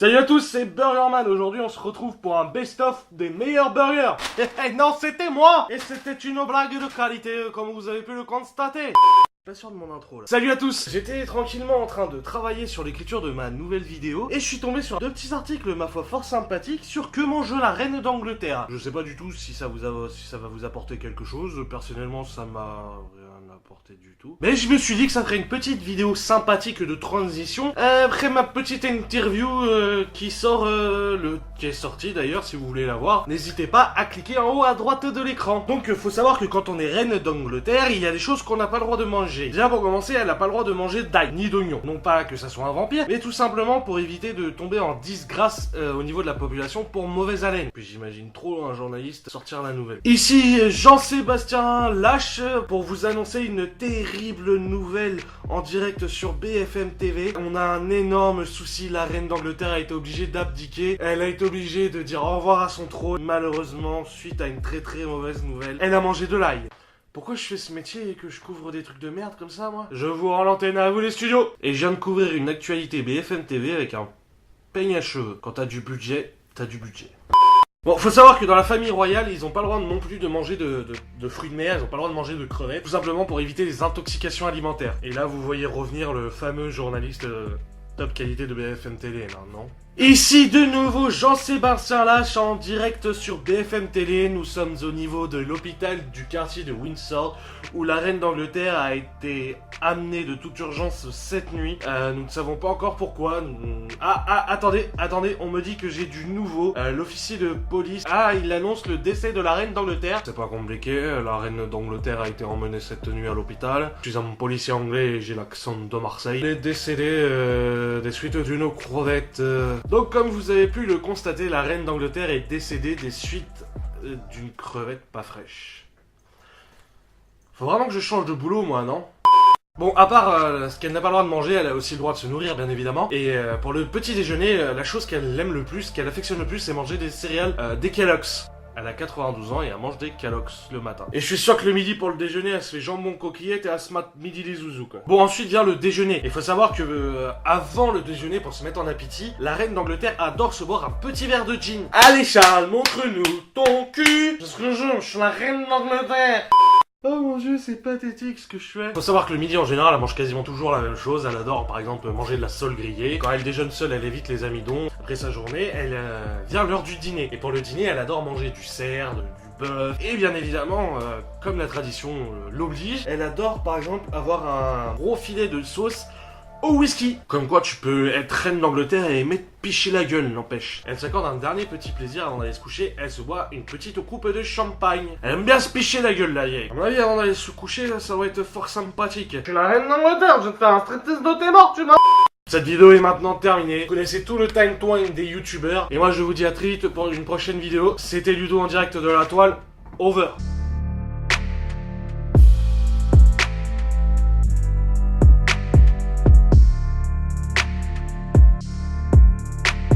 Salut à tous, c'est Burgerman. Aujourd'hui, on se retrouve pour un best-of des meilleurs burgers. Non, c'était moi. Et c'était une blague de qualité, comme vous avez pu le constater. Pas sûr de mon intro là. Salut à tous. J'étais tranquillement en train de travailler sur l'écriture de ma nouvelle vidéo et je suis tombé sur deux petits articles, ma foi fort sympathiques, sur que mange la reine d'Angleterre. Je sais pas du tout si ça va vous apporter quelque chose. Personnellement, ça m'a rien apporté du tout. Mais je me suis dit que ça ferait une petite vidéo sympathique de transition après ma petite interview qui est sortie d'ailleurs. Si vous voulez la voir, n'hésitez pas à cliquer en haut à droite de l'écran. Donc faut savoir que quand on est reine d'Angleterre, il y a des choses qu'on n'a pas le droit de manger. Déjà pour commencer, elle n'a pas le droit de manger d'ail ni d'oignon. Non pas que ça soit un vampire, mais tout simplement pour éviter de tomber en disgrâce au niveau de la population pour mauvaise haleine. Puis j'imagine trop un journaliste sortir la nouvelle. Ici Jean-Sébastien Lâche pour vous annoncer une terrible nouvelle en direct sur BFM TV. On a un énorme souci, la reine d'Angleterre a été obligée d'abdiquer. Elle a été obligée de dire au revoir à son trône. Malheureusement, suite à une très mauvaise nouvelle, elle a mangé de l'ail. Pourquoi je fais ce métier et que je couvre des trucs de merde comme ça, moi? Je vous rends l'antenne à vous les studios. Et je viens de couvrir une actualité BFM TV avec un peigne à cheveux. Quand t'as du budget, t'as du budget. Bon, faut savoir que dans la famille royale, ils ont pas le droit non plus de manger de fruits de mer, ils ont pas le droit de manger de crevettes, tout simplement pour éviter les intoxications alimentaires. Et là, vous voyez revenir le fameux journaliste top qualité de BFM Télé, là, non? Ici de nouveau Jean-Sébastien Lâche en direct sur BFM Télé. Nous sommes au niveau de l'hôpital du quartier de Windsor où la reine d'Angleterre a été amenée de toute urgence cette nuit. Nous ne savons pas encore pourquoi. Attendez, on me dit que j'ai du nouveau. L'officier de police, il annonce le décès de la reine d'Angleterre. C'est pas compliqué, la reine d'Angleterre a été emmenée cette nuit à l'hôpital. Je suis un policier anglais et j'ai l'accent de Marseille. Elle est décédée des suites d'une crevette. Donc comme vous avez pu le constater, la reine d'Angleterre est décédée des suites d'une crevette pas fraîche. Faut vraiment que je change de boulot moi, non? Bon, à part ce qu'elle n'a pas le droit de manger, elle a aussi le droit de se nourrir bien évidemment. Et pour le petit déjeuner, la chose qu'elle aime le plus, qu'elle affectionne le plus, c'est manger des céréales, des Kellogg's. Elle a 92 ans et elle mange des Kellogg's le matin. Et je suis sûr que le midi pour le déjeuner, elle se fait jambon coquillette et elle se mate midi les zouzous quoi. Bon, ensuite vient le déjeuner. Il faut savoir que avant le déjeuner, pour se mettre en appétit, la reine d'Angleterre adore se boire un petit verre de gin. Allez Charles, montre-nous ton cul. Parce que je suis la reine d'Angleterre. Oh mon dieu, c'est pathétique ce que je fais. Faut savoir que le midi en général, elle mange quasiment toujours la même chose. Elle adore par exemple manger de la sole grillée. Quand elle déjeune seule, elle évite les amidons. Après sa journée, elle vient l'heure du dîner. Et pour le dîner, elle adore manger du cerf, du bœuf. Et bien évidemment, comme la tradition l'oblige, elle adore par exemple avoir un gros filet de sauce au whisky. Comme quoi tu peux être reine d'Angleterre et aimer te picher la gueule, n'empêche. Elle s'accorde un dernier petit plaisir avant d'aller se coucher, elle se boit une petite coupe de champagne. Elle aime bien se picher la gueule la vieille. À mon avis, avant d'aller se coucher, là, ça va être fort sympathique. Je suis la reine d'Angleterre, je vais te faire un striptease de tes morts, tu vois. Cette vidéo est maintenant terminée. Vous connaissez tout le time twine des youtubeurs. Et moi je vous dis à très vite pour une prochaine vidéo. C'était Ludo en direct de la toile. Over.